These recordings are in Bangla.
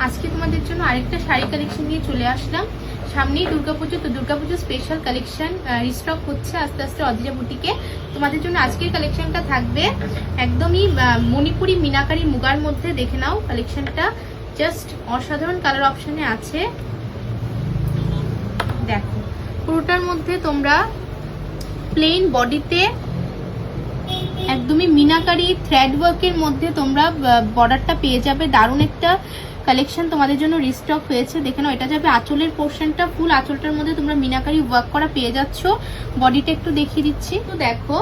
আজকে তোমাদের জন্য আরেকটা শাড়ি কালেকশন নিয়ে চলে আসলাম। সামনেই দুর্গাপুজো, তো দুর্গাপুজো স্পেশাল কালেকশন রিস্টক হচ্ছে আস্তে আস্তে অদিজা বুটিকে। তোমাদের জন্য আজকের কালেকশনটা থাকবে একদমই মণিপুরি মিনাকারি মুগার মধ্যে। দেখে নাও কালেকশনটা, জাস্ট অসাধারণ কালার অপশনে আছে। দেখো পুরোটার মধ্যে তোমরা প্লেন বডিতে একদমই মিনাকারি থ্রেড ওয়ার্কের মধ্যে তোমরা বর্ডারটা পেয়ে যাবে। দারুণ একটা কালেকশন তোমাদের জন্য রিস্টক হয়েছে। দেখে নাও, এটা যাবে আঁচলের পোর্শনটা, ফুল আঁচলটার মধ্যে তোমরা মিনাকারি ওয়ার্ক করা পেয়ে যাচ্ছ। বডিটা একটু দেখিয়ে দিচ্ছি। তো দেখো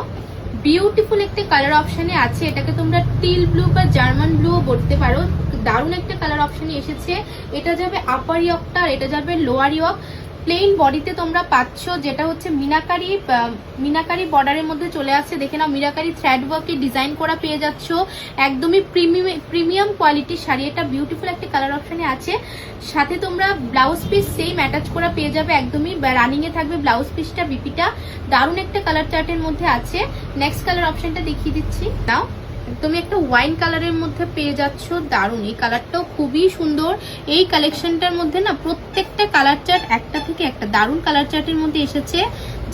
বিউটিফুল একটা কালার অপশনে আছে। এটাকে তোমরা টিল ব্লু বা জার্মান ব্লুও বলতে পারো। দারুণ একটা কালার অপশনে এসেছে। এটা যাবে আপার ইয়কটা আর এটা যাবে লোয়ার ইয়ক। প্লেন বডিতে তোমরা পাচ্ছ, যেটা হচ্ছে মিনাকারি বর্ডারের মধ্যে চলে আসছে। দেখে নাও মিনাকারি থ্রেড ওয়ার্কে ডিজাইন করা পেয়ে যাচ্ছ। একদমই প্রিমিয়াম কোয়ালিটির শাড়ি। এটা বিউটিফুল একটা কালার অপশনে আছে। সাথে তোমরা ব্লাউজ পিস সেম অ্যাটাচ করা পেয়ে যাবে। একদমই রানিং এ থাকবে ব্লাউজ পিসটা, বিপিটা। দারুণ একটা কালার চার্টের মধ্যে আছে। নেক্সট কালার অপশনটা দেখিয়ে দিচ্ছি। নাও তুমি একটা ওয়াইন কালারের মধ্যে পেয়ে যাচ্ছ। দারুণ, এই কালারটাও খুবই সুন্দর। এই কালেকশনটার মধ্যে না প্রত্যেকটা কালার চার্ট একটা থেকে একটা দারুণ কালার চার্টের মধ্যে এসেছে।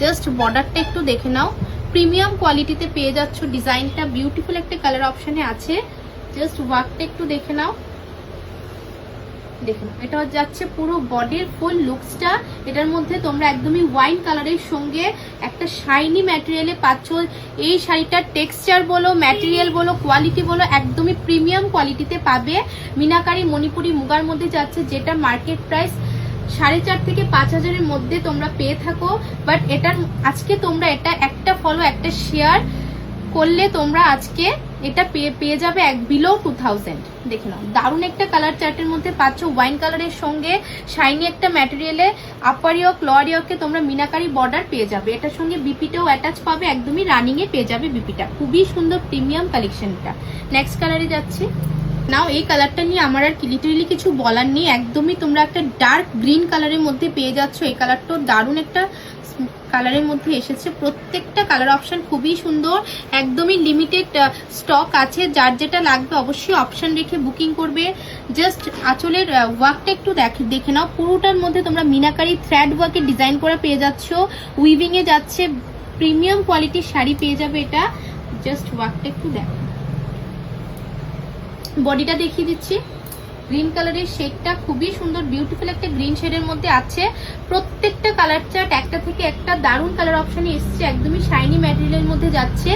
জাস্ট বর্ডারটা একটু দেখে নাও, প্রিমিয়াম কোয়ালিটিতে পেয়ে যাচ্ছ। ডিজাইনটা বিউটিফুল একটা কালার অপশনে আছে। জাস্ট ওয়ার্কটা একটু দেখে নাও। দেখুন এটা যাচ্ছে পুরো বডির ফুল লুকসটা। এটার মধ্যে তোমরা একদমই ওয়াইন কালারের সঙ্গে একটা শাইনি ম্যাটেরিয়ালে পাচ্ছ। এই শাড়িটার টেক্সচার বলো, ম্যাটেরিয়াল বলো, কোয়ালিটি বলো, একদমই প্রিমিয়াম কোয়ালিটিতে পাবে। মিনাকারি মণিপুরি মুগার মধ্যে যাচ্ছে, যেটা মার্কেট প্রাইস 4,500 থেকে 5,000-এর মধ্যে তোমরা পেয়ে থাকো। বাট এটার আজকে তোমরা এটা একটা ফলো, একটা শেয়ার করলে তোমরা আজকে এটা পেয়ে যাবে বিলো 2000। দেখে নাও দারুণ একটা কালার চার্টের মধ্যে পাচ্ছ। ওয়াইন কালারের সঙ্গে শাইনি একটা ম্যাটেরিয়ালে আপার ইয়ক লোয়ার ইয়কে তোমরা মিনাকারি বর্ডার পেয়ে যাবে। এটার সঙ্গে বিপিটাও অ্যাটাচ পাবে, একদমই রানিং এ পেয়ে যাবে বিপিটা। খুবই সুন্দর প্রিমিয়াম কালেকশনটা। নেক্সট কালারে যাচ্ছি। নাও এই কালারটা নিয়ে আমার আর লিটারেলি কিছু বলার নেই। একদমই তোমরা একটা ডার্ক গ্রিন কালারের মধ্যে পেয়ে যাচ্ছ। এই কালারটা দারুণ একটা কালারের মধ্যে এসেছে। প্রত্যেকটা কালার অপশন খুবই সুন্দর। একদমই লিমিটেড স্টক আছে। যার যেটা লাগবে অবশ্যই অপশন রেখে বুকিং করবে। জাস্ট আঁচলের ওয়ার্কটা একটু দেখে নাও। পুরোটার মধ্যে তোমরা মিনাকারি থ্রেড ওয়ার্কে ডিজাইন করা পেয়ে যাচ্ছ। উইভিং এ যাচ্ছে, প্রিমিয়াম কোয়ালিটির শাড়ি পেয়ে যাবে এটা। জাস্ট ওয়ার্কটা একটু দেখো। বডিটা দেখিয়ে দিচ্ছি। গ্রিন কালারের শেডটা খুবই সুন্দর, বিউটিফুল একটা গ্রিন শেডের মধ্যে আছে। প্রত্যেকটা কালার চার্ট একটা থেকে একটা দারুণ কালার অপশনে এসছে। একদমই শাইনি ম্যাটেরিয়ালের মধ্যে যাচ্ছে।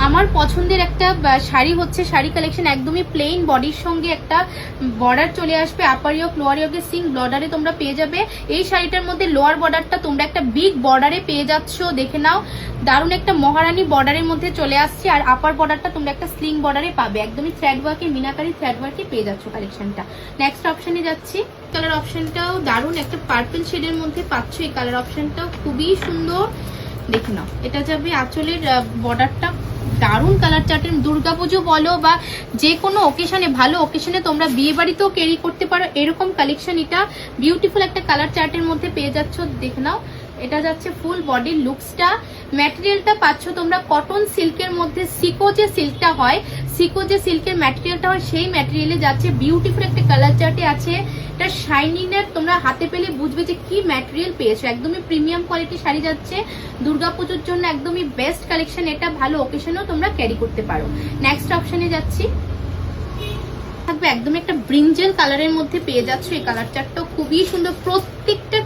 আমার পছন্দের একটা শাড়ি হচ্ছে শাড়ি কালেকশন। একদমই প্লেন বডির সঙ্গে একটা বর্ডার চলে আসবে। আপার ইয়ক লোয়ার ইয়কের সিং বর্ডারে তোমরা পেয়ে যাবে। এই শাড়িটার মধ্যে লোয়ার বর্ডারটা তোমরা একটা বিগ বর্ডারে পেয়ে যাচ্ছ। দেখে নাও দারুণ একটা মহারানী বর্ডারের মধ্যে চলে আসছে। আর আপার বর্ডারটা তোমরা একটা স্লিং বর্ডারে পাবে। একদমই থ্রেড ওয়ার্কে মিনাকারি থ্রেড ওয়ার্কে পেয়ে যাচ্ছ কালেকশনটা। নেক্সট অপশনে যাচ্ছি। কালার অপশনটাও দারুণ একটা পার্পল শেডের মধ্যে পাচ্ছ। এই কালার অপশনটাও খুবই সুন্দর। দেখে নাও এটা যাবে আঁচলের বর্ডারটা দারুণ কালার চার্টের। দুর্গাপুজো বলো বা যে কোনো ওকেশনে, ভালো ওকেশনে তোমরা বিয়ে বাড়িতেও ক্যারি করতে পারো এরকম কালেকশন। এটা বিউটিফুল একটা কালার চার্টের মধ্যে পেয়ে যাচ্ছ। দেখে নাও এটা যাচ্ছে ফুল বডির লুকসটা। ম্যাটেরিয়ালটা পাচ্ছ তোমরা কটন সিল্কের মধ্যে। সিকো যে সিল্কটা হয়, সিকো যে সিল্কের ম্যাটেরিয়ালটা হয় সেই ম্যাটেরিয়ালে যাচ্ছে। বিউটিফুল একটা কালার চার্টে আছে। এটা শাইনিংয়ের তোমরা হাতে পেলে বুঝবে যে কি ম্যাটেরিয়াল পেয়েছো। একদমই প্রিমিয়াম কোয়ালিটির শাড়ি যাচ্ছে। দুর্গাপুজোর জন্য একদমই বেস্ট কালেকশন এটা। ভালো ওকেশনেও তোমরা ক্যারি করতে পারো। নেক্সট অপশনে যাচ্ছি। থাকবে একদম একটা ব্রিঞ্জেল কালারের মধ্যে পেয়ে যাচ্ছ। এই কালার চার্টটাও খুবই সুন্দর। প্রত্যেকটা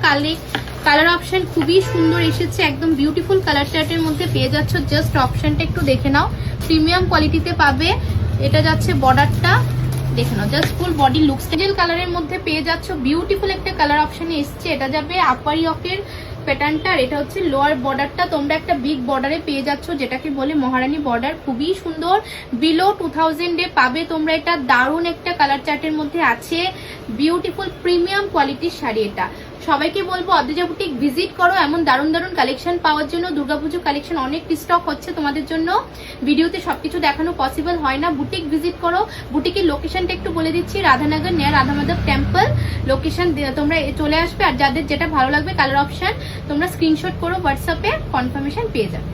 কালার অপশন খুবই সুন্দর এসেছে। একদম বিউটিফুল কালার চার্টের মধ্যে পেয়ে যাচ্ছ। জাস্ট অপশনটা একটু দেখে নাও, প্রিমিয়াম কোয়ালিটিতে পাবে। এটা যাচ্ছে বর্ডারটা দেখে নাও, জাস্ট ফুল বডি লুকস কালারের মধ্যে পেয়ে যাচ্ছ। বিউটিফুল একটা কালার অপশনে এসছে। এটা যাবে আপার ইয়কের প্যাটার্নটা। আর এটা হচ্ছে লোয়ার বর্ডারটা তোমরা একটা বিগ বর্ডারে পেয়ে যাচ্ছ, যেটাকে বলে মহারানী বর্ডার। খুবই সুন্দর। বিলো 2000-এ পাবে তোমরা এটা। দারুণ একটা কালার চার্টের মধ্যে আছে। বিউটিফুল প্রিমিয়াম কোয়ালিটির শাড়ি এটা। সবাইকে বলবো অদিজা বুটিক ভিজিট করো। এমন দারুণ দারুণ কালেকশন পাওয়ার জন্য। দুর্গাপুজো কালেকশন অনেক স্টক হচ্ছে তোমাদের জন্য। ভিডিওতে সবকিছু দেখানো পসিবল হয় না। বুটিক ভিজিট করো। বুটিকের লোকেশনটা একটু বলে দিচ্ছি। Radhanagar near Radha Madhav temple location তোমরা চলে আসবে। আর যাদের যেটা ভালো লাগবে কালার অপশন তোমরা স্ক্রিনশট করো, হোয়াটসঅ্যাপে কনফার্মেশন পেয়ে যাবে।